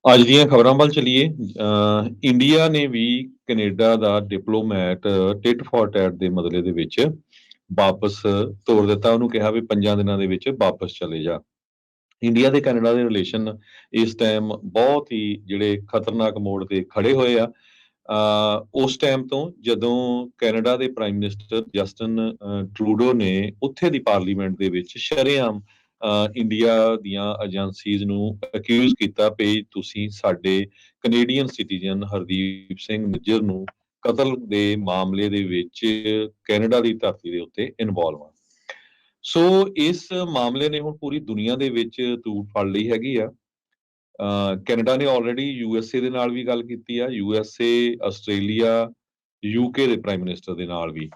ਅੱਜ ਦੀਆਂ ਖਬਰਾਂ ਵੱਲ ਚਲੀਏ। ਇੰਡੀਆ ਨੇ ਵੀ ਕੈਨੇਡਾ ਦਾ ਡਿਪਲੋਮੈਟ ਟਿਟ ਫॉर ਟੈਟ ਦੇ ਬਦਲੇ ਦੇ ਵਿੱਚ ਵਾਪਸ ਤੋਰ ਦਿੱਤਾ। ਉਹਨੂੰ ਕਿਹਾ ਵੀ 5 ਦਿਨਾਂ ਦੇ ਵਿੱਚ ਵਾਪਸ ਚਲੇ ਜਾ। ਇੰਡੀਆ ਤੇ ਕੈਨੇਡਾ ਦੇ ਰਿਲੇਸ਼ਨ ਇਸ ਟਾਈਮ ਬਹੁਤ ਹੀ ਜਿਹੜੇ ਖਤਰਨਾਕ ਮੋੜ ਤੇ ਖੜੇ ਹੋਏ ਆ। ਉਸ ਟਾਈਮ ਤੋਂ ਜਦੋਂ ਕੈਨੇਡਾ ਦੇ ਪ੍ਰਾਈਮ ਮਿਨਿਸਟਰ ਜਸਟਨ ਟਰੂਡੋ ਨੇ ਉੱਥੇ ਦੀ ਪਾਰਲੀਮੈਂਟ ਦੇ ਵਿੱਚ ਸ਼ਰੇਆਮ ਇੰਡੀਆ ਦੀਆਂ ਏਜੰਸੀਜ਼ ਨੂੰ ਅਕਿਊਜ਼ ਕੀਤਾ ਵੀ ਤੁਸੀਂ ਸਾਡੇ ਕੈਨੇਡੀਅਨ ਸਿਟੀਜ਼ਨ ਹਰਦੀਪ ਸਿੰਘ ਨਿੱਜਰ ਨੂੰ ਕਤਲ ਦੇ ਮਾਮਲੇ ਦੇ ਵਿੱਚ ਕੈਨੇਡਾ ਦੀ ਧਰਤੀ ਦੇ ਉੱਤੇ ਇਨਵੋਲਵ ਆ। ਸੋ ਇਸ ਮਾਮਲੇ ਨੇ ਹੁਣ ਪੂਰੀ ਦੁਨੀਆ ਦੇ ਵਿੱਚ ਤੂੜ ਫੜ ਲਈ ਹੈਗੀ ਆ। ਕੈਨੇਡਾ ਨੇ ਆਲਰੇਡੀ ਯੂਐਸਏ ਦੇ ਨਾਲ ਵੀ ਗੱਲ ਕੀਤੀ ਆ, ਯੂਐਸਏ, ਆਸਟ੍ਰੇਲੀਆ, ਯੂਕੇ ਦੇ ਪ੍ਰਾਈਮ ਮਿਨਿਸਟਰ ਦੇ ਨਾਲ ਵੀ।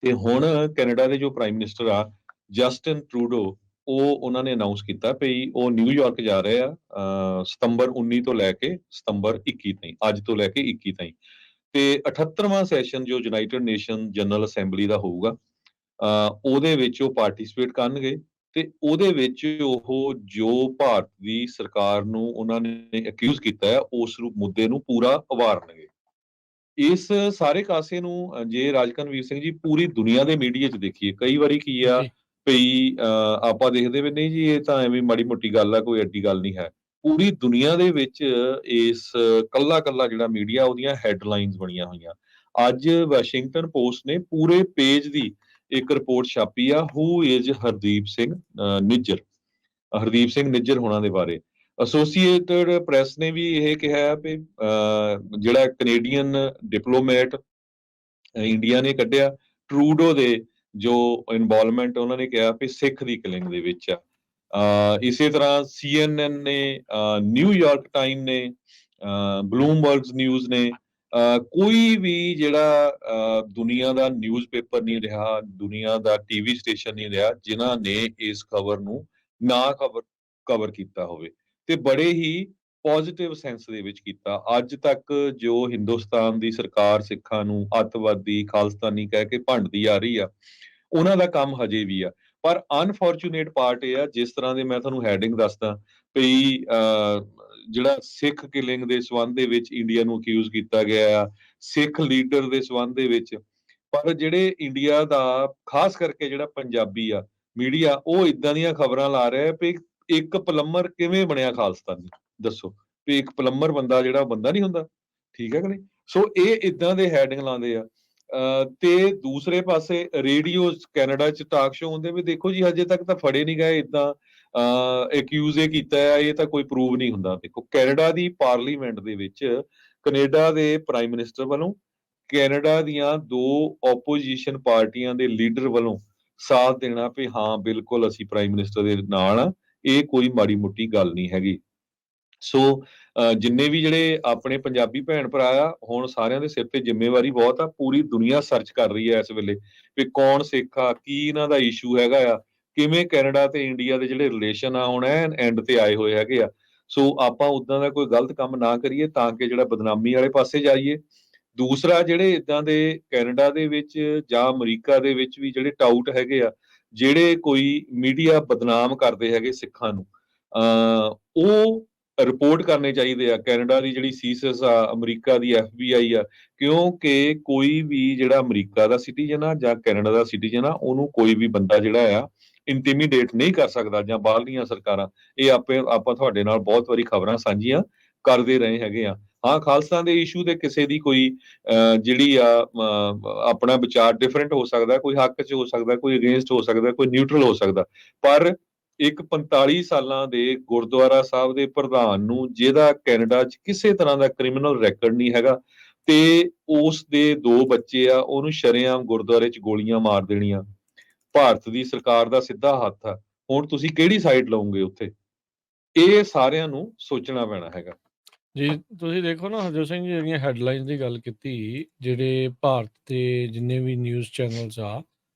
ਤੇ ਹੁਣ ਕੈਨੇਡਾ ਦੇ ਜੋ ਪ੍ਰਾਈਮ ਮਿਨਿਸਟਰ ਆ ਜਸਟਿਨ ਟਰੂਡੋ, ਉਹ ਉਹਨਾਂ ਨੇ ਅਨਾਉਂਸ ਕੀਤਾ ਵੀ ਉਹ ਨਿਊਯਾਰਕ ਜਾ ਰਹੇ ਆ ਸਤੰਬਰ 19 ਤੋਂ ਲੈ ਕੇ ਸਤੰਬਰ 21 ਤਾਈਂ, ਅੱਜ ਤੋਂ ਲੈ ਕੇ 21 ਤਾਈਂ। ਤੇ 78ਵਾਂ ਸੈਸ਼ਨ ਜੋ ਯੂਨਾਈਟਿਡ ਨੇਸ਼ਨ ਜਨਰਲ ਅਸੈਂਬਲੀ ਦਾ ਹੋਊਗਾ, ਉਹਦੇ ਵਿੱਚ ਉਹ ਪਾਰਟਿਸਿਪੇਟ ਕਰਨਗੇ। ਤੇ ਉਹਦੇ ਵਿੱਚ ਉਹ ਜੋ ਭਾਰਤ ਦੀ ਸਰਕਾਰ ਨੂੰ ਉਹਨਾਂ ਨੇ ਅਕਿਊਜ਼ ਕੀਤਾ ਹੈ ਉਸ ਮੁੱਦੇ ਨੂੰ ਪੂਰਾ ਉਭਾਰਨਗੇ। ਇਸ ਸਾਰੇ ਕਾਸੇ ਨੂੰ ਜੇ ਰਾਜਕਨਵੀਰ ਸਿੰਘ ਜੀ ਪੂਰੀ ਦੁਨੀਆ ਦੇ ਮੀਡੀਆ 'ਚ ਦੇਖੀਏ, ਕਈ ਵਾਰੀ ਕੀ ਆ ਜੀ ਵੀ ਆਪਾਂ ਦੇਖਦੇ ਵੀ ਨਹੀਂ ਜੀ ਇਹ ਤਾਂ ਐਵੇਂ ਮਾੜੀ ਮੋਟੀ ਗੱਲ ਆ, ਕੋਈ ਐਡੀ ਗੱਲ ਨਹੀਂ ਹੈ। ਪੂਰੀ ਦੁਨੀਆ ਦੇ ਵਿੱਚ ਇਸ ਕੱਲਾ ਜਿਹੜਾ ਮੀਡੀਆ ਉਹਦੀਆਂ ਹੈਡਲਾਈਨਸ ਬਣੀਆਂ ਹੋਈਆਂ। ਅੱਜ ਵਾਸ਼ਿੰਗਟਨ ਪੋਸਟ ਨੇ ਪੂਰੇ ਪੇਜ ਦੀ ਇੱਕ ਰਿਪੋਰਟ ਛਾਪੀ ਆ, ਹੂ ਇਜ਼ ਹਰਦੀਪ ਸਿੰਘ ਨਿੱਜਰ, ਹਰਦੀਪ ਸਿੰਘ ਨਿੱਜਰ ਹੋਣਾ ਦੇ ਬਾਰੇ। ਐਸੋਸੀਏਟਡ ਪ੍ਰੈਸ ਨੇ ਵੀ ਇਹ ਕਿਹਾ ਵੀ ਜਿਹੜਾ ਕੈਨੇਡੀਅਨ ਡਿਪਲੋਮੈਟ ਇੰਡੀਆ ਨੇ ਕੱਢਿਆ ਟਰੂਡੋ ਦੇ ਜੋ ਇਨਵੋਲਵਮੈਂਟ, ਉਹਨਾਂ ਨੇ ਕਿਹਾ ਵੀ ਸਿੱਖ ਦੀ ਕਿਲਿੰਗ ਦੇ ਵਿੱਚ ਆ। ਇਸੇ ਤਰ੍ਹਾਂ CNN ਨੇ, ਨਿਊਯਾਰਕ ਟਾਈਮ ਨੇ, ਬਲੂਮਬਰਗਸ ਨਿਊਜ਼ ਨੇ, ਕੋਈ ਵੀ ਜਿਹੜਾ ਦੁਨੀਆ ਦਾ ਨਿਊਜ਼ਪੇਪਰ ਨਹੀਂ ਰਿਹਾ, ਦੁਨੀਆ ਦਾ ਟੀਵੀ ਸਟੇਸ਼ਨ ਨਹੀਂ ਰਿਹਾ ਜਿਨ੍ਹਾਂ ਨੇ ਇਸ ਖਬਰ ਨੂੰ ਨਾ ਕਵਰ ਕੀਤਾ ਹੋਵੇ ਤੇ ਬੜੇ ਹੀ ਪੋਜ਼ਿਟਿਵ ਸੈਂਸ ਦੇ ਵਿੱਚ ਕੀਤਾ। ਅੱਜ ਤੱਕ ਜੋ ਹਿੰਦੁਸਤਾਨ ਦੀ ਸਰਕਾਰ ਸਿੱਖਾਂ ਨੂੰ ਅੱਤਵਾਦੀ, ਖਾਲਿਸਤਾਨੀ ਕਹਿ ਕੇ ਭੰਡਦੀ ਆ ਰਹੀ ਆ, ਉਹਨਾਂ ਦਾ ਕੰਮ ਹਜੇ ਵੀ ਆ। ਪਰ ਅਨਫੋਰਚੂਨੇਟ ਪਾਰਟ ਇਹ ਆ, ਜਿਸ ਤਰ੍ਹਾਂ ਦੇ ਮੈਂ ਤੁਹਾਨੂੰ ਹੈਡਿੰਗ ਦੱਸਦਾ ਵੀ ਜਿਹੜਾ ਸਿੱਖ ਕਿਲਿੰਗ ਦੇ ਸੰਬੰਧ ਦੇ ਵਿੱਚ ਇੰਡੀਆ ਨੂੰ ਅਕਿਊਜ਼ ਕੀਤਾ ਗਿਆ ਆ, ਸਿੱਖ ਲੀਡਰ ਦੇ ਸੰਬੰਧ ਦੇ ਵਿੱਚ। ਪਰ ਜਿਹੜੇ ਇੰਡੀਆ ਦਾ ਖਾਸ ਕਰਕੇ ਜਿਹੜਾ ਪੰਜਾਬੀ ਆ ਮੀਡੀਆ, ਉਹ ਇਦਾਂ ਦੀਆਂ ਖਬਰਾਂ ਲਾ ਰਿਹਾ ਵੀ ਇੱਕ ਪਲੰਬਰ ਕਿਵੇਂ ਬਣਿਆ ਖਾਲਿਸਤਾਨੀ, ਦੱਸੋ ਵੀ ਇੱਕ ਪਲੰਬਰ ਬੰਦਾ ਜਿਹੜਾ ਬੰਦਾ ਨਹੀਂ ਹੁੰਦਾ, ਠੀਕ ਹੈ ਕਿ ਨਹੀਂ। ਸੋ ਇਹ ਇਦਾਂ ਦੇ ਹੈਡਿੰਗ ਲਾਉਂਦੇ ਆ। ਤੇ ਦੂਸਰੇ ਪਾਸੇ ਰੇਡੀਓ ਕੈਨੇਡਾ 'ਚ ਟਾਕ ਸ਼ੋ ਹੁੰਦੇ ਵੀ ਦੇਖੋ ਜੀ ਹਜੇ ਤੱਕ ਤਾਂ ਫੜੇ ਨਹੀਂ ਗਏ, ਇਦਾਂ ਐਕਿਊਜ਼ ਇਹ ਕੀਤਾ ਹੈ, ਇਹ ਤਾਂ ਕੋਈ ਪ੍ਰੂਵ ਨਹੀਂ ਹੁੰਦਾ। ਦੇਖੋ ਕੈਨੇਡਾ ਦੀ ਪਾਰਲੀਮੈਂਟ ਦੇ ਵਿੱਚ ਕੈਨੇਡਾ ਦੇ ਪ੍ਰਾਈਮ ਮਿਨਿਸਟਰ ਵੱਲੋਂ, ਕੈਨੇਡਾ ਦੀਆਂ ਦੋ ਆਪੋਜੀਸ਼ਨ ਪਾਰਟੀਆਂ ਦੇ ਲੀਡਰ ਵੱਲੋਂ ਸਾਥ ਦੇਣਾ ਵੀ ਹਾਂ ਬਿਲਕੁਲ ਅਸੀਂ ਪ੍ਰਾਈਮ ਮਿਨਿਸਟਰ ਦੇ ਨਾਲ ਆ, ਇਹ ਕੋਈ ਮਾੜੀ ਮੋਟੀ ਗੱਲ ਨਹੀਂ ਹੈਗੀ। ਸੋ ਜਿੰਨੇ ਵੀ ਜਿਹੜੇ ਆਪਣੇ ਪੰਜਾਬੀ ਭੈਣ ਭਰਾ ਆ, ਹੁਣ ਸਾਰਿਆਂ ਦੇ ਸਿਰ ਤੇ ਜ਼ਿੰਮੇਵਾਰੀ ਬਹੁਤ ਆ। ਪੂਰੀ ਦੁਨੀਆ ਸਰਚ ਕਰ ਰਹੀ ਹੈ ਇਸ ਵੇਲੇ ਵੀ ਕੌਣ ਸਿੱਖ ਆ, ਕੀ ਇਹਨਾਂ ਦਾ ਇਸ਼ੂ ਹੈਗਾ ਆ, ਕਿਵੇਂ ਕੈਨੇਡਾ ਤੇ ਇੰਡੀਆ ਦੇ ਜਿਹੜੇ ਰਿਲੇਸ਼ਨ ਆ ਹੁਣ ਐਂਡ ਤੇ ਆਏ ਹੋਏ ਹੈਗੇ ਆ। ਸੋ ਆਪਾਂ ਉਦਾਂ ਦਾ ਕੋਈ ਗਲਤ ਕੰਮ ਨਾ ਕਰੀਏ ਤਾਂ ਕਿ ਜਿਹੜਾ ਬਦਨਾਮੀ ਵਾਲੇ ਪਾਸੇ ਜਾਈਏ। ਦੂਸਰਾ, ਜਿਹੜੇ ਇਦਾਂ ਦੇ ਕੈਨੇਡਾ ਦੇ ਵਿੱਚ ਜਾਂ ਅਮਰੀਕਾ ਦੇ ਵਿੱਚ ਵੀ ਜਿਹੜੇ ਟਾਊਟ ਹੈਗੇ ਆ, ਜਿਹੜੇ ਕੋਈ ਮੀਡੀਆ ਬਦਨਾਮ ਕਰਦੇ ਹੈਗੇ ਸਿੱਖਾਂ ਨੂੰ, ਉਹ ਰਿਪੋਰਟ ਕਰਨੇ ਚਾਹੀਦੇ ਆ। ਕੈਨੇਡਾ ਦੀ ਜਿਹੜੀ ਸੀਸਸ ਆ, ਅਮਰੀਕਾ ਦੀ FBI ਆ, ਕਿਉਂਕਿ ਕੋਈ ਵੀ ਜਿਹੜਾ ਅਮਰੀਕਾ ਦਾ ਸਿਟੀਜ਼ਨ ਆ ਜਾਂ ਕੈਨੇਡਾ ਦਾ ਸਿਟੀਜ਼ਨ ਆ, ਉਹਨੂੰ ਕੋਈ ਵੀ ਬੰਦਾ ਜਿਹੜਾ ਆ ਇੰਟੀਮੀਡੇਟ ਨਹੀਂ ਕਰ ਸਕਦਾ, ਜਾਂ ਬਾਹਰਲੀਆਂ ਸਰਕਾਰਾਂ। ਇਹ ਆਪਾਂ ਤੁਹਾਡੇ ਨਾਲ ਬਹੁਤ ਵਾਰੀ ਖਬਰਾਂ ਸਾਂਝੀਆਂ ਕਰਦੇ ਰਹੇ ਹੈਗੇ ਆ। ਹਾਂ, ਖਾਲਸਾ ਦੇ ਇਸ਼ੂ ਤੇ ਕਿਸੇ ਦੀ ਕੋਈ ਜਿਹੜੀ ਆ ਆਪਣਾ ਵਿਚਾਰ ਡਿਫਰੈਂਟ ਹੋ ਸਕਦਾ, ਕੋਈ ਹੱਕ 'ਚ ਹੋ ਸਕਦਾ, ਕੋਈ ਅਗੇਂਸਟ ਹੋ ਸਕਦਾ, ਕੋਈ ਨਿਊਟਰਲ ਹੋ ਸਕਦਾ। ਪਰ ਇੱਕ 45 ਸਾਲਾਂ ਦੇ ਗੁਰਦੁਆਰਾ ਸਾਹਿਬ ਦੇ ਪ੍ਰਧਾਨ ਨੂੰ, ਜਿਹਦਾ ਕੈਨੇਡਾ 'ਚ ਕਿਸੇ ਤਰ੍ਹਾਂ ਦਾ ਕ੍ਰਿਮੀਨਲ ਰੈਕੋਰਡ ਨਹੀਂ ਹੈਗਾ, ਤੇ ਉਸ ਦੇ 2 ਬੱਚੇ ਆ, ਉਹਨੂੰ ਸ਼ਰੇਆਮ ਗੁਰਦੁਆਰੇ 'ਚ ਗੋਲੀਆਂ ਮਾਰ ਦੇਣੀਆਂ, ਭਾਰਤ ਦੀ ਸਰਕਾਰ ਦਾ ਸਿੱਧਾ ਹੱਥ ਆ। ਹੁਣ ਤੁਸੀਂ ਕਿਹੜੀ ਸਾਈਡ ਲਓਗੇ ਉੱਥੇ? ਇਹ ਸਾਰਿਆਂ ਨੂੰ ਸੋਚਣਾ ਪੈਣਾ ਹੈਗਾ। ਜੀ ਤੁਸੀਂ ਦੇਖੋ ਨਾ ਹਰਜੋਤ ਸਿੰਘ ਜੀ, ਜਿਹੜੀਆਂ ਹੈਡਲਾਈਨਸ ਦੀ ਗੱਲ ਕੀਤੀ, ਜਿਹੜੇ ਭਾਰਤ ਦੇ ਜਿੰਨੇ ਵੀ ਨਿਊਜ਼ ਚੈਨਲਸ ਆ,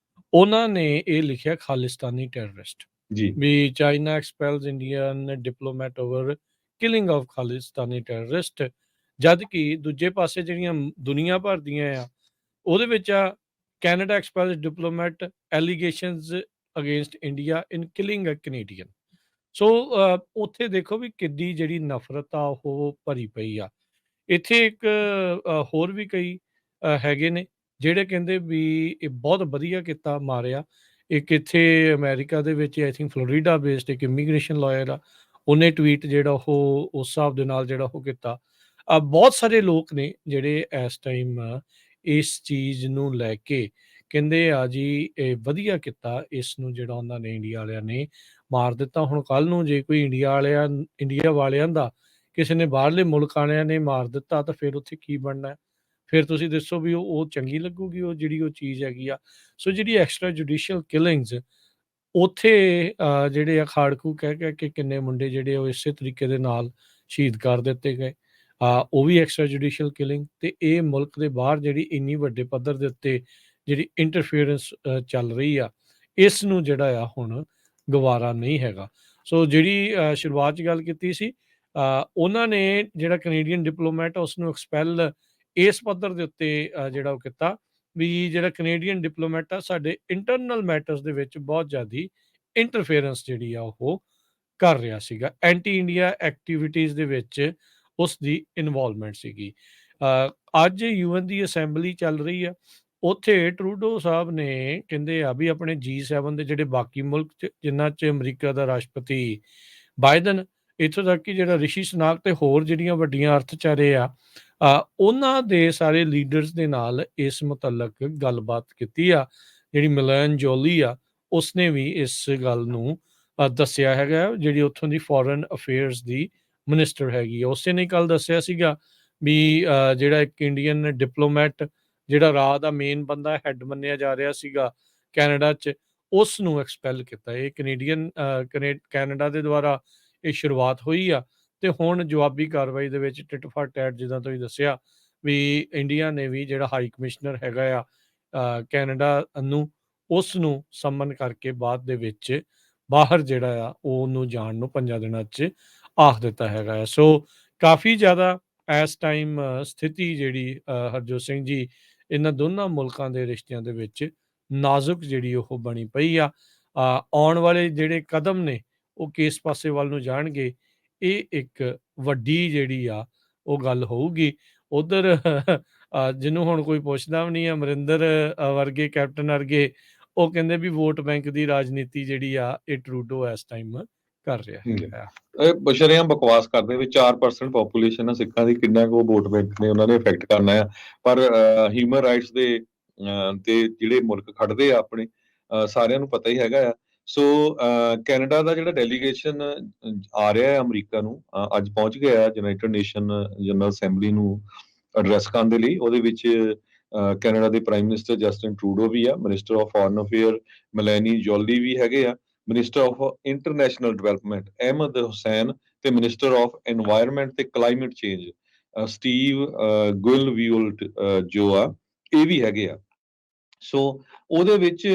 ਉਹਨਾਂ ਨੇ ਇਹ ਲਿਖਿਆ ਖਾਲਿਸਤਾਨੀ ਟੈਰਰਿਸਟ, ਜੀ ਵੀ China expels Indian diplomat over killing of Khalistani terrorist. ਜਦ ਕਿ ਦੂਜੇ ਪਾਸੇ ਜਿਹੜੀਆਂ ਦੁਨੀਆ ਭਰ ਦੀਆਂ ਆ, ਉਹਦੇ ਵਿੱਚ ਆ Canada expels diplomat allegations against India in killing a Canadian. So ਉੱਥੇ ਦੇਖੋ ਵੀ ਕਿੱਡੀ ਜਿਹੜੀ ਨਫ਼ਰਤ ਆ ਉਹ ਭਰੀ ਪਈ ਆ। ਇੱਥੇ ਇੱਕ ਹੋਰ ਵੀ ਕਈ ਹੈਗੇ ਨੇ ਜਿਹੜੇ ਕਹਿੰਦੇ ਵੀ ਇਹ ਬਹੁਤ ਵਧੀਆ ਕੀਤਾ ਮਾਰਿਆ। ਇੱਕ ਇੱਥੇ ਅਮਰੀਕਾ ਦੇ ਵਿੱਚ ਆਈ ਥਿੰਕ ਫਲੋਰੀਡਾ ਬੇਸਡ ਇੱਕ ਇਮੀਗ੍ਰੇਸ਼ਨ ਲਾਇਰ ਆ, ਉਹਨੇ ਟਵੀਟ ਜਿਹੜਾ ਉਹ ਉਸ ਹਿਸਾਬ ਦੇ ਨਾਲ ਜਿਹੜਾ ਉਹ ਕੀਤਾ। ਬਹੁਤ ਸਾਰੇ ਲੋਕ ਨੇ ਜਿਹੜੇ ਇਸ ਟਾਈਮ ਇਸ ਚੀਜ਼ ਨੂੰ ਲੈ ਕੇ ਕਹਿੰਦੇ ਆ ਜੀ ਇਹ ਵਧੀਆ ਕੀਤਾ, ਇਸ ਨੂੰ ਜਿਹੜਾ ਉਹਨਾਂ ਨੇ ਇੰਡੀਆ ਵਾਲਿਆਂ ਨੇ ਮਾਰ ਦਿੱਤਾ। ਹੁਣ ਕੱਲ੍ਹ ਨੂੰ ਜੇ ਕੋਈ ਇੰਡੀਆ ਵਾਲਿਆਂ ਦਾ ਕਿਸੇ ਨੇ ਬਾਹਰਲੇ ਮੁਲਕ ਵਾਲਿਆਂ ਨੇ ਮਾਰ ਦਿੱਤਾ ਤਾਂ ਫਿਰ ਉੱਥੇ ਕੀ ਬਣਨਾ ਹੈ? ਫਿਰ ਤੁਸੀਂ ਦੱਸੋ ਵੀ ਉਹ ਚੰਗੀ ਲੱਗੂਗੀ ਉਹ ਜਿਹੜੀ ਉਹ ਚੀਜ਼ ਹੈਗੀ ਆ। ਸੋ ਜਿਹੜੀ ਐਕਸਟਰਾ ਜੁਡੀਸ਼ੀਅਲ ਕਿਲਿੰਗਸ ਉੱਥੇ ਜਿਹੜੇ ਆ ਖਾੜਕੂ ਕਹਿ ਕੇ ਕਿੰਨੇ ਮੁੰਡੇ ਜਿਹੜੇ ਉਹ ਇਸੇ ਤਰੀਕੇ ਦੇ ਨਾਲ ਸ਼ਹੀਦ ਕਰ ਦਿੱਤੇ ਗਏ। ਉਹ ਵੀ ਐਕਸਟਰਾ ਜੁਡੀਸ਼ੀਅਲ ਕਿਲਿੰਗ, ਤੇ ਇਹ ਮੁਲਕ ਦੇ ਬਾਹਰ ਜਿਹੜੀ ਇੰਨੀ ਵੱਡੇ ਪੱਧਰ ਦੇ ਉੱਤੇ ਜਿਹੜੀ ਇੰਟਰਫੀਅਰੈਂਸ ਚੱਲ ਰਹੀ ਆ, ਇਸ ਨੂੰ ਜਿਹੜਾ ਆ ਹੁਣ ਗਵਾਰਾ ਨਹੀਂ ਹੈਗਾ। ਸੋ ਜਿਹੜੀ ਸ਼ੁਰੂਆਤ 'ਚ ਗੱਲ ਕੀਤੀ ਸੀ, ਉਹਨਾਂ ਨੇ ਜਿਹੜਾ ਕੈਨੇਡੀਅਨ ਡਿਪਲੋਮੈਟ ਉਸ ਨੂੰ ਐਕਸਪੈਲ ਇਸ ਪੱਧਰ ਦੇ ਉੱਤੇ ਜਿਹੜਾ ਉਹ ਕੀਤਾ ਵੀ ਜਿਹੜਾ ਕੈਨੇਡੀਅਨ ਡਿਪਲੋਮੈਟ ਆ ਸਾਡੇ ਇੰਟਰਨਲ ਮੈਟਰਸ ਦੇ ਵਿੱਚ ਬਹੁਤ ਜ਼ਿਆਦੀ ਇੰਟਰਫੇਰੈਂਸ ਜਿਹੜੀ ਆ ਉਹ ਕਰ ਰਿਹਾ ਸੀਗਾ। ਐਂਟੀ ਇੰਡੀਆ ਐਕਟੀਵਿਟੀਜ਼ ਦੇ ਵਿੱਚ ਉਸ ਦੀ ਇਨਵੋਲਵਮੈਂਟ ਸੀਗੀ। ਅੱਜ ਯੂਐਨ ਦੀ ਅਸੈਂਬਲੀ ਚੱਲ ਰਹੀ ਆ, ਉੱਥੇ ਟਰੂਡੋ ਸਾਹਿਬ ਨੇ ਕਹਿੰਦੇ ਆ ਵੀ ਆਪਣੇ G7 ਦੇ ਜਿਹੜੇ ਬਾਕੀ ਮੁਲਕ 'ਚ ਜਿਨ੍ਹਾਂ 'ਚ ਅਮਰੀਕਾ ਦਾ ਰਾਸ਼ਟਰਪਤੀ ਬਾਈਡਨ, ਇੱਥੋਂ ਤੱਕ ਕਿ ਜਿਹੜਾ ਰਿਸ਼ੀ ਸੁਨਾਕ ਤੇ ਹੋਰ ਜਿਹੜੀਆਂ ਵੱਡੀਆਂ ਅਰਥਚਾਰੇ ਆ, ਉਹਨਾਂ ਦੇ ਸਾਰੇ ਲੀਡਰਸ ਦੇ ਨਾਲ ਇਸ ਮੁਤੱਲਕ ਗੱਲਬਾਤ ਕੀਤੀ ਆ। ਜਿਹੜੀ ਮਿਲਨ ਜੋਲੀ ਆ, ਉਸਨੇ ਵੀ ਇਸ ਗੱਲ ਨੂੰ ਦੱਸਿਆ ਹੈਗਾ, ਜਿਹੜੀ ਉੱਥੋਂ ਦੀ ਫੋਰਨ ਅਫੇਅਰਸ ਦੀ ਮਿਨਿਸਟਰ ਹੈਗੀ ਆ। ਉਸੇ ਨੇ ਕੱਲ੍ਹ ਦੱਸਿਆ ਸੀਗਾ ਵੀ ਜਿਹੜਾ ਇੱਕ ਇੰਡੀਅਨ ਡਿਪਲੋਮੈਟ ਜਿਹੜਾ ਰਾਹ ਦਾ ਮੇਨ ਬੰਦਾ ਹੈਡ ਮੰਨਿਆ ਜਾ ਰਿਹਾ ਸੀਗਾ ਕੈਨੇਡਾ 'ਚ, ਉਸ ਨੂੰ ਐਕਸਪੈਲ ਕੀਤਾ। ਇਹ ਕੈਨੇਡਾ ਦੇ ਦੁਆਰਾ ਇਹ ਸ਼ੁਰੂਆਤ ਹੋਈ ਆ, ਤੇ ਹੁਣ ਜਵਾਬੀ ਕਾਰਵਾਈ ਦੇ ਵਿੱਚ ਟਿਟ ਫਾਰ ਟੈਟ ਜਿੱਦਾਂ ਤੁਸੀਂ ਦੱਸਿਆ ਵੀ ਇੰਡੀਆ ਨੇ ਵੀ ਜਿਹੜਾ ਹਾਈ ਕਮਿਸ਼ਨਰ ਹੈਗਾ ਆ ਕੈਨੇਡਾ ਨੂੰ, ਉਸ ਨੂੰ ਸੰਮਨ ਕਰਕੇ ਬਾਅਦ ਦੇ ਵਿੱਚ ਬਾਹਰ ਜਿਹੜਾ ਆ ਉਹਨੂੰ ਜਾਣ ਨੂੰ 5 ਦਿਨਾਂ 'ਚ ਆਖ ਦਿੱਤਾ ਹੈਗਾ ਆ। ਸੋ ਕਾਫੀ ਜ਼ਿਆਦਾ ਇਸ ਟਾਈਮ ਸਥਿਤੀ ਜਿਹੜੀ ਹਰਜੋਤ ਸਿੰਘ ਜੀ ਇਹਨਾਂ ਦੋਨਾਂ ਮੁਲਕਾਂ ਦੇ ਰਿਸ਼ਤਿਆਂ ਦੇ ਵਿੱਚ ਨਾਜ਼ੁਕ ਜਿਹੜੀ ਉਹ ਬਣੀ ਪਈ ਆ। ਆਉਣ ਵਾਲੇ ਜਿਹੜੇ ਕਦਮ ਨੇ ਉਹ ਕਿਸ ਪਾਸੇ ਵੱਲ ਨੂੰ ਜਾਣਗੇ, ਇਹ ਇੱਕ ਵੱਡੀ ਜਿਹੜੀ ਆ ਉਹ ਗੱਲ ਹੋਊਗੀ। ਉਧਰ ਜਿਹਨੂੰ ਹੁਣ ਕੋਈ ਪੁੱਛਦਾ ਵੀ ਨਹੀਂ, ਅਮਰਿੰਦਰ ਵਰਗੇ ਕੈਪਟਨ ਵਰਗੇ ਉਹ ਕਹਿੰਦੇ ਵੀ ਵੋਟ ਬੈਂਕ ਦੀ ਰਾਜਨੀਤੀ ਜਿਹੜੀ ਆ ਇਹ ਟਰੂਡੋ ਇਸ ਟਾਈਮ ਕਰ ਰਿਹਾ ਹੈਗਾ। ਇਹ ਬਸ਼ਰੇਆਮ ਬਕਵਾਸ ਕਰਦੇ ਵੀ 4% ਪੋਪੂਲੇਸ਼ਨ ਆ ਸਿੱਖਾਂ ਦੀ, ਕਿੰਨਾ ਕੁ ਵੋਟ ਬੈਂਕ ਨੇ ਉਹਨਾਂ ਨੇ ਇਫੈਕਟ ਕਰਨਾ ਆ। ਪਰ ਹਿਊਮਨ ਰਾਈਟਸ ਦੇ ਤੇ ਜਿਹੜੇ ਮੁਲਕ ਖੜਦੇ ਆ ਆਪਣੇ, ਸਾਰਿਆਂ ਨੂੰ ਪਤਾ ਹੀ ਹੈਗਾ ਆ। ਸੋ ਕੈਨੇਡਾ ਦਾ ਜਿਹੜਾ ਡੈਲੀਗੇਸ਼ਨ ਆ ਰਿਹਾ ਹੈ ਅਮਰੀਕਾ ਨੂੰ, ਅੱਜ ਪਹੁੰਚ ਗਿਆ ਯੂਨਾਈਟਿਡ ਨੇਸ਼ਨ ਜਨਰਲ ਅਸੈਂਬਲੀ ਨੂੰ ਐਡਰੈਸ ਕਰਨ ਦੇ ਲਈ। ਉਹਦੇ ਵਿੱਚ ਕੈਨੇਡਾ ਦੇ ਪ੍ਰਾਈਮ ਮਿਨਿਸਟਰ ਜਸਟਿਨ ਟਰੂਡੋ ਵੀ ਆ, minister of foreign affair Melanie Joly ਵੀ ਹੈਗੇ ਆ, minister of international development Ahmed Hussen, ਤੇ ਮਿਨਿਸਟਰ ਆਫ ਐਨਵਾਇਰਨਮੈਂਟ ਤੇ ਕਲਾਈਮੇਟ ਚੇਂਜ ਸਟੀਵ ਗੁਇਲਵਿਊਲਟ ਜੋ ਆ, ਇਹ ਵੀ ਹੈਗੇ ਆ। ਸੋ ਉਹਦੇ ਵਿੱਚ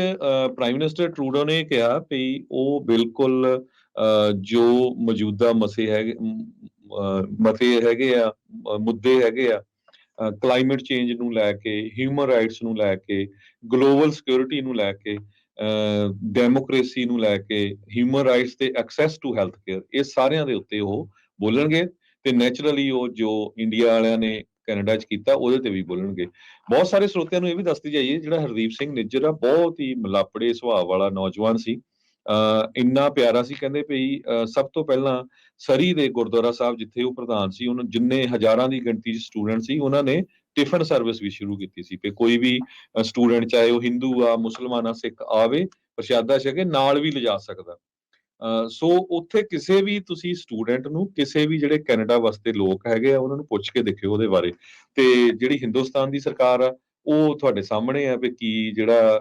ਪ੍ਰਾਈਮ ਮਿਨਿਸਟਰ ਟਰੂਡੋ ਨੇ ਕਿਹਾ ਵੀ ਉਹ ਬਿਲਕੁਲ ਜੋ ਮੌਜੂਦਾ ਮਸੇ ਹੈਗੇ ਆ, ਮੁੱਦੇ ਹੈਗੇ ਆ, ਕਲਾਈਮੇਟ ਚੇਂਜ ਨੂੰ ਲੈ ਕੇ, ਹਿਊਮਨ ਰਾਈਟਸ ਨੂੰ ਲੈ ਕੇ, ਗਲੋਬਲ ਸਿਕਿਉਰਿਟੀ ਨੂੰ ਲੈ ਕੇ, ਡੈਮੋਕ੍ਰੇਸੀ ਨੂੰ ਲੈ ਕੇ, ਹਿਊਮਨ ਰਾਈਟਸ ਤੇ ਐਕਸੈਸ ਟੂ ਹੈਲਥ ਕੇਅਰ, ਇਹ ਸਾਰਿਆਂ ਦੇ ਉੱਤੇ ਉਹ ਬੋਲਣਗੇ। ਤੇ ਨੈਚੁਰਲੀ ਉਹ ਜੋ ਇੰਡੀਆ ਵਾਲਿਆਂ ਨੇ ਕੈਨੇਡਾ 'ਚ ਕੀਤਾ ਉਹਦੇ ਤੇ ਵੀ ਬੋਲਣਗੇ। ਬਹੁਤ ਸਾਰੇ ਸਰੋਤਿਆਂ ਨੂੰ ਇਹ ਵੀ ਦੱਸਦੀ ਜਾਈਏ, ਜਿਹੜਾ ਹਰਦੀਪ ਸਿੰਘ ਨਿੱਜਰ ਆ ਬਹੁਤ ਹੀ ਮਲਾਪੜੇ ਸੁਭਾਅ ਵਾਲਾ ਨੌਜਵਾਨ ਸੀ। ਇੰਨਾ ਪਿਆਰਾ ਸੀ, ਕਹਿੰਦੇ ਵੀ ਸਭ ਤੋਂ ਪਹਿਲਾਂ ਸਰੀ ਦੇ ਗੁਰਦੁਆਰਾ ਸਾਹਿਬ ਜਿੱਥੇ ਉਹ ਪ੍ਰਧਾਨ ਸੀ, ਉਹਨੂੰ ਜਿੰਨੇ ਹਜ਼ਾਰਾਂ ਦੀ ਗਿਣਤੀ 'ਚ ਸਟੂਡੈਂਟ ਸੀ, ਉਹਨਾਂ ਨੇ ਟਿਫਨ ਸਰਵਿਸ ਵੀ ਸ਼ੁਰੂ ਕੀਤੀ ਸੀ ਕਿ ਕੋਈ ਵੀ ਸਟੂਡੈਂਟ ਚਾਹੇ ਉਹ ਹਿੰਦੂ ਆ, ਮੁਸਲਮਾਨ ਆ, ਸਿੱਖ ਆਵੇ, ਪ੍ਰਸ਼ਾਦਾ ਛਕੇ ਨਾਲ ਵੀ ਲਿਜਾ ਸਕਦਾ। ਸੋ ਉੱਥੇ ਕਿਸੇ ਵੀ ਤੁਸੀਂ ਸਟੂਡੈਂਟ ਨੂੰ, ਕਿਸੇ ਵੀ ਜਿਹੜੇ ਕੈਨੇਡਾ ਵਸਦੇ ਲੋਕ ਹੈਗੇ ਆ, ਉਹਨਾਂ ਨੂੰ ਪੁੱਛ ਕੇ ਦੇਖਿਓ ਉਹਦੇ ਬਾਰੇ। ਤੇ ਜਿਹੜੀ ਹਿੰਦੁਸਤਾਨ ਦੀ ਸਰਕਾਰ ਆ ਉਹ ਤੁਹਾਡੇ ਸਾਹਮਣੇ ਆ ਵੀ ਕੀ ਜਿਹੜਾ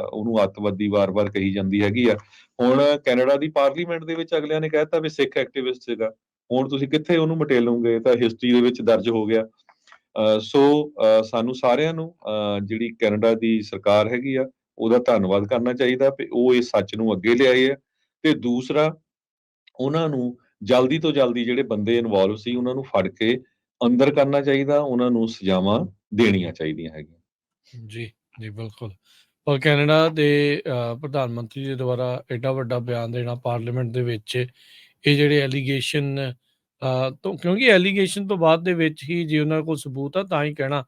ਉਹਨੂੰ ਅੱਤਵਾਦੀ ਵਾਰ-ਵਾਰ ਕਹੀ ਜਾਂਦੀ ਹੈਗੀ ਆ। ਹੁਣ ਕੈਨੇਡਾ ਦੀ ਪਾਰਲੀਮੈਂਟ ਦੇ ਵਿੱਚ ਅਗਲਿਆਂ ਨੇ ਕਹਿ ਦਿੱਤਾ ਵੀ ਸਿੱਖ ਐਕਟਿਵਿਸਟ ਸੀਗਾ। ਹੁਣ ਤੁਸੀਂ ਕਿੱਥੇ ਉਹਨੂੰ ਮਟੇਲੋਗੇ? ਇਹ ਤਾਂ ਹਿਸਟਰੀ ਦੇ ਵਿੱਚ ਦਰਜ ਹੋ ਗਿਆ। ਸੋ ਸਾਨੂੰ ਸਾਰਿਆਂ ਨੂੰ ਜਿਹੜੀ ਕੈਨੇਡਾ ਦੀ ਸਰਕਾਰ ਹੈਗੀ ਆ ਉਹਦਾ ਧੰਨਵਾਦ ਕਰਨਾ ਚਾਹੀਦਾ ਵੀ ਉਹ ਇਸ ਸੱਚ ਨੂੰ ਅੱਗੇ ਲਿਆਏ ਆ। ਤੇ ਦੂਸਰਾ, ਉਹਨਾਂ ਨੂੰ ਜਲਦੀ ਤੋਂ ਜਲਦੀ ਜਿਹੜੇ ਬੰਦੇ ਇਨਵੋਲਵ ਸੀ ਉਹਨਾਂ ਨੂੰ ਫੜ ਕੇ ਅੰਦਰ ਕਰਨਾ ਚਾਹੀਦਾ, ਉਹਨਾਂ ਨੂੰ ਸਜ਼ਾਵਾਂ ਦੇਣੀਆਂ ਚਾਹੀਦੀਆਂ ਹੈਗੀਆਂ। ਜੀ, ਜੀ ਬਿਲਕੁਲ। ਪਰ ਕੈਨੇਡਾ ਦੇ ਪ੍ਰਧਾਨ ਮੰਤਰੀ ਦੇ ਦੁਆਰਾ ਐਡਾ ਵੱਡਾ ਬਿਆਨ ਦੇਣਾ ਪਾਰਲੀਮੈਂਟ ਦੇ ਵਿੱਚ, ਇਹ ਜਿਹੜੇ ਐਲੀਗੇਸ਼ਨ ਤੋਂ, ਕਿਉਂਕਿ ਐਲੀਗੇਸ਼ਨ ਤੋਂ ਬਾਅਦ ਦੇ ਵਿੱਚ ਹੀ ਜੇ ਉਹਨਾਂ ਕੋਲ ਸਬੂਤ ਆ ਤਾਂ ਹੀ ਕਹਿਣਾ,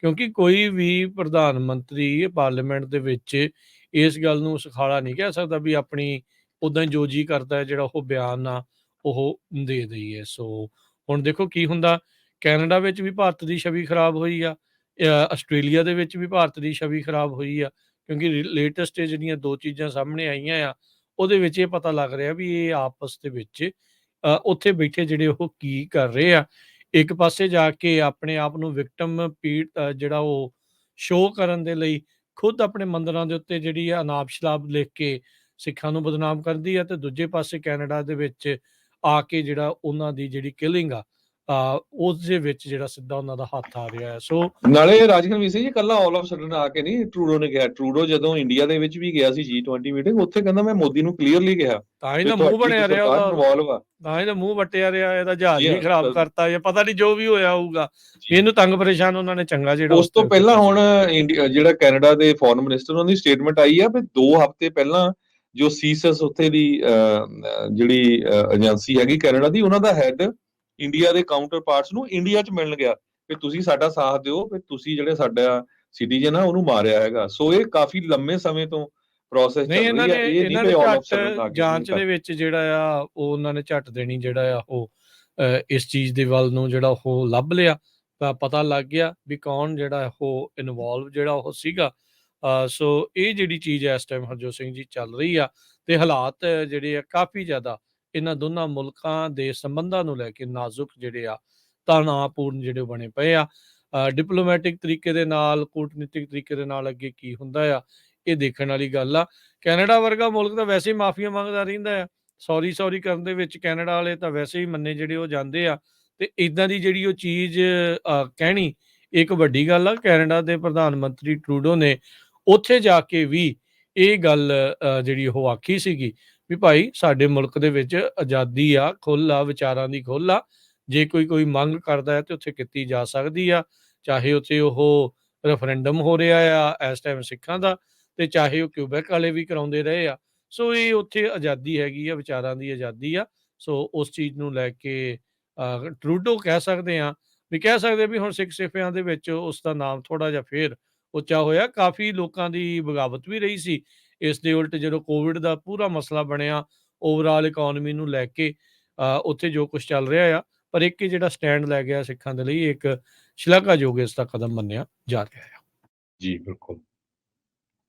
ਕਿਉਂਕਿ ਕੋਈ ਵੀ ਪ੍ਰਧਾਨ ਮੰਤਰੀ ਪਾਰਲੀਮੈਂਟ ਦੇ ਵਿੱਚ ਇਸ ਗੱਲ ਨੂੰ ਸੁਖਾਲਾ ਨਹੀਂ ਕਹਿ ਸਕਦਾ ਵੀ ਆਪਣੀ ਉੱਦਾਂ ਹੀ ਜੋ ਜੀ ਕਰਦਾ ਹੈ ਜਿਹੜਾ ਉਹ ਬਿਆਨ ਆ ਉਹ ਦੇ ਦਈਏ। ਸੋ ਹੁਣ ਦੇਖੋ ਕੀ ਹੁੰਦਾ, ਕੈਨੇਡਾ ਵਿੱਚ ਵੀ ਭਾਰਤ ਦੀ ਛਵੀ ਖਰਾਬ ਹੋਈ ਆ, ਆਸਟ੍ਰੇਲੀਆ ਦੇ ਵਿੱਚ ਵੀ ਭਾਰਤ ਦੀ ਛਵੀ ਖਰਾਬ ਹੋਈ ਆ, ਕਿਉਂਕਿ ਲੇਟੈਸਟ ਜਿਹੜੀਆਂ 2 ਚੀਜ਼ਾਂ ਸਾਹਮਣੇ ਆਈਆਂ ਆ, ਉਹਦੇ ਵਿੱਚ ਇਹ ਪਤਾ ਲੱਗ ਰਿਹਾ ਵੀ ਇਹ ਆਪਸ ਦੇ ਵਿੱਚ ਉੱਥੇ ਬੈਠੇ ਜਿਹੜੇ ਉਹ ਕੀ ਕਰ ਰਹੇ ਆ। ਇੱਕ ਪਾਸੇ ਜਾ ਕੇ ਆਪਣੇ ਆਪ ਨੂੰ ਵਿਕਟਮ ਜਿਹੜਾ ਉਹ ਸ਼ੋਅ ਕਰਨ ਦੇ ਲਈ ਖੁਦ ਆਪਣੇ ਮੰਦਿਰਾਂ ਦੇ ਉੱਤੇ ਜਿਹੜੀ ਆ ਅਨਾਪ-ਸ਼ਰਾਪ ਲਿਖ ਕੇ ਸਿੱਖਾਂ ਨੂੰ ਬਦਨਾਮ ਕਰਦੀ ਆ, ਤੇ ਦੂਜੇ ਪਾਸੇ ਕੈਨੇਡਾ ਦੇ ਵਿੱਚ ਆ ਕੇ ਜਿਹੜਾ ਉਹਨਾਂ ਦੀ ਜਿਹੜੀ ਕਿਲਿੰਗ ਆ ਉਸਦੇ ਵਿੱਚ ਜਿਹੜਾ ਸਿੱਧਾ ਉਹਨਾਂ ਦਾ ਹੱਥ ਆ ਰਿਹਾ ਹੈ। ਸੋ ਨਾਲੇ ਰਾਜਕਨਵੀਰ ਸਿੰਘ ਜੀ, ਕੱਲਾ ਆਲ ਆਫ ਸਡਨ ਆ ਕੇ ਨਹੀਂ ਟਰੂਡੋ ਨੇ ਕਿਹਾ। ਟਰੂਡੋ ਜਦੋਂ ਇੰਡੀਆ ਦੇ ਵਿੱਚ ਵੀ ਗਿਆ ਸੀ G20 ਮੀਟਿੰਗ, ਉੱਥੇ ਕਹਿੰਦਾ ਮੈਂ ਮੋਦੀ ਨੂੰ ਕਲੀਅਰਲੀ ਕਿਹਾ ਤਾਂ ਹੀ ਵੀ ਤਾਂ ਮੂੰਹ ਤੁਹਾਡੀ ਬਣਿਆ ਰਿਹਾ ਸਰਕਾਰ ਉਹਦਾ, ਇਨਵੋਲਵ ਆ। ਤਾਂ ਹੀ ਤਾਂ ਮੂੰਹ ਵੱਟਿਆ ਰਿਹਾ, ਇਹਦਾ ਜਹਾਜ਼ ਜੀ ਵੀ ਹਾਂ, ਖਰਾਬ ਕਰਤਾ ਜਾਂ ਪਤਾ ਨਹੀਂ ਜੋ ਵੀ ਹੋਇਆ ਹੋਊਗਾ। ਜੀ। ਇਹਨੂੰ ਤੰਗ ਪਰੇਸ਼ਾਨ ਉਹਨਾਂ ਨੇ ਚੰਗਾ ਜਿਹੜਾ ਉਸ ਤੋਂ time ਪਹਿਲਾਂ ਕੀਤਾ ਹੁਣ ਸੀ। ਜਿਹੜਾ ਕੈਨੇਡਾ ਦੇ ਫੋਰਨ ਮਿਨਿਸਟਰ, ਉਹਨਾਂ ਦੀ ਸਟੇਟਮੈਂਟ ਆਈ ਆ ਵੀ 2 ਹਫ਼ਤੇ ਪਹਿਲਾਂ ਜੋ ਸੀਸਸ ਉੱਥੇ ਦੀ ਜਿਹੜੀ ਏਜੰਸੀ ਹੈਗੀ ਕੈਨੇਡਾ ਦੀ, ਉਹਨਾਂ ਦਾ ਹੈਡ ਇੰਡੀਆ ਦੇ ਕਾਊਂਟਰ ਪਾਰਟਸ ਨੂੰ ਇੰਡੀਆ 'ਚ ਮਿਲਣ ਗਿਆ ਵੀ ਤੁਸੀਂ ਸਾਡਾ ਸਾਥ ਦਿਓ, ਵੀ ਤੁਸੀਂ ਜਿਹੜੇ ਸਾਡਾ ਸਿਟੀਜ਼ਨ ਆ ਉਹਨੂੰ ਮਾਰਿਆ ਹੈਗਾ। ਸੋ ਇਹ ਕਾਫੀ ਲੰਮੇ ਸਮੇਂ ਤੋਂ ਪ੍ਰੋਸੈਸ ਨਹੀਂ, ਚੱਲ ਰਹੀ ਆ, ਇਹ ਨਹੀਂ ਇਹਨਾਂ ਵੀ ਨੇ ਆਲ ਆਫ ਝੱਟ ਸਡਨ ਆ ਕੇ ਜਾਂਚ ਸ਼ੁਰੂ ਦੇ ਕਰ। ਵਿੱਚ ਜਿਹੜਾ ਆ ਉਹ ਉਹਨਾਂ ਨੇ ਝੱਟ ਦੇਣੀ ਜਿਹੜਾ ਆ ਉਹ ਇਸ ਚੀਜ਼ ਦੇ ਵੱਲ ਨੂੰ ਜਿਹੜਾ ਉਹ ਲੱਭ ਲਿਆ, ਤਾਂ ਪਤਾ ਲੱਗ ਗਿਆ ਵੀ ਕੌਣ ਜਿਹੜਾ ਉਹ ਇਨਵੋਲਵ ਜਿਹੜਾ ਉਹ ਸੀਗਾ। ਸੋ ਇਹ ਜਿਹੜੀ ਚੀਜ਼ ਇਸ ਟਾਈਮ ਹਰਜੋਤ ਸਿੰਘ ਜੀ ਚੱਲ ਰਹੀ ਆ, ਤੇ ਹਾਲਾਤ ਜਿਹੜੇ ਆ ਕਾਫੀ ਜ਼ਿਆਦਾ ਇਹਨਾਂ ਦੋਨਾਂ ਮੁਲਕਾਂ ਦੇ ਸੰਬੰਧਾਂ ਨੂੰ ਲੈ ਕੇ ਨਾਜ਼ੁਕ ਜਿਹੜੇ ਆ, ਤਣਾਅਪੂਰਨ ਜਿਹੜੇ ਬਣੇ ਪਏ ਆ। ਡਿਪਲੋਮੈਟਿਕ ਤਰੀਕੇ ਦੇ ਨਾਲ, ਕੂਟਨੀਤਿਕ ਤਰੀਕੇ ਦੇ ਨਾਲ ਅੱਗੇ ਕੀ ਹੁੰਦਾ ਆ, ਇਹ ਦੇਖਣ ਵਾਲੀ ਗੱਲ ਆ। ਕੈਨੇਡਾ ਵਰਗਾ ਮੁਲਕ ਤਾਂ ਵੈਸੇ ਹੀ ਮਾਫੀਆਂ ਮੰਗਦਾ ਰਹਿੰਦਾ ਆ, ਸੌਰੀ ਕਰਨ ਦੇ ਵਿੱਚ ਕੈਨੇਡਾ ਵਾਲੇ ਤਾਂ ਵੈਸੇ ਹੀ ਮੰਨੇ ਜਿਹੜੇ ਉਹ ਜਾਂਦੇ ਆ, ਤੇ ਇਦਾਂ ਦੀ ਜਿਹੜੀ ਉਹ ਚੀਜ਼ ਕਹਿਣੀ ਇੱਕ ਵੱਡੀ ਗੱਲ ਆ। ਕੈਨੇਡਾ ਦੇ ਪ੍ਰਧਾਨ ਮੰਤਰੀ ਟਰੂਡੋ ਨੇ ਉੱਥੇ ਜਾ ਕੇ ਵੀ ਇਹ ਗੱਲ ਜਿਹੜੀ ਉਹ ਆਖੀ ਸੀਗੀ ਵੀ ਭਾਈ ਸਾਡੇ ਮੁਲਕ ਦੇ ਵਿੱਚ ਆਜ਼ਾਦੀ ਆ, ਖੁੱਲ੍ਹ ਆ, ਵਿਚਾਰਾਂ ਦੀ ਖੁੱਲ੍ਹ ਆ, ਜੇ ਕੋਈ ਮੰਗ ਕਰਦਾ ਹੈ ਤੇ ਉੱਥੇ ਕੀਤੀ ਜਾ ਸਕਦੀ ਆ, ਚਾਹੇ ਉੱਥੇ ਉਹ ਰੈਫਰੈਂਡਮ ਹੋ ਰਿਹਾ ਆ ਇਸ ਟਾਈਮ ਸਿੱਖਾਂ ਦਾ, ਤੇ ਚਾਹੇ ਉਹ ਕਿਊਬੈਕ ਵਾਲੇ ਵੀ ਕਰਾਉਂਦੇ ਰਹੇ ਆ। ਸੋ ਇਹ ਉੱਥੇ ਆਜ਼ਾਦੀ ਹੈਗੀ ਆ, ਵਿਚਾਰਾਂ ਦੀ ਆਜ਼ਾਦੀ ਆ। ਸੋ ਉਸ ਚੀਜ਼ ਨੂੰ ਲੈ ਕੇ ਟਰੂਡੋ ਕਹਿ ਸਕਦੇ ਆ ਵੀ ਹੁਣ ਸਿੱਖ ਸਿਫਿਆਂ ਦੇ ਵਿੱਚ ਉਸ ਦਾ ਨਾਮ ਥੋੜਾ ਜਿਹਾ ਫੇਰ ਉੱਚਾ ਹੋਇਆ। ਕਾਫੀ ਲੋਕਾਂ ਦੀ ਬਗਾਵਤ ਵੀ ਰਹੀ ਸੀ ਇਸ ਦੇ ਉਲਟ, ਜਦੋਂ ਕੋਵਿਡ ਦਾ ਪੂਰਾ ਮਸਲਾ ਬਣਿਆ ਓਵਰਆਲ ਇਕੋਨਮੀ ਨੂੰ ਲੈ ਕੇ, ਉੱਥੇ ਜੋ ਕੁਝ ਚੱਲ ਰਿਹਾ ਆ, ਪਰ ਇੱਕ ਜਿਹੜਾ ਸਟੈਂਡ ਲੈ ਗਿਆ ਸਿੱਖਾਂ ਦੇ ਲਈ, ਇੱਕ ਸ਼ਲਾਘਾਯੋਗ ਇਸ ਦਾ ਕਦਮ ਮੰਨਿਆ ਜਾ ਰਿਹਾ ਆ। ਜੀ ਬਿਲਕੁਲ।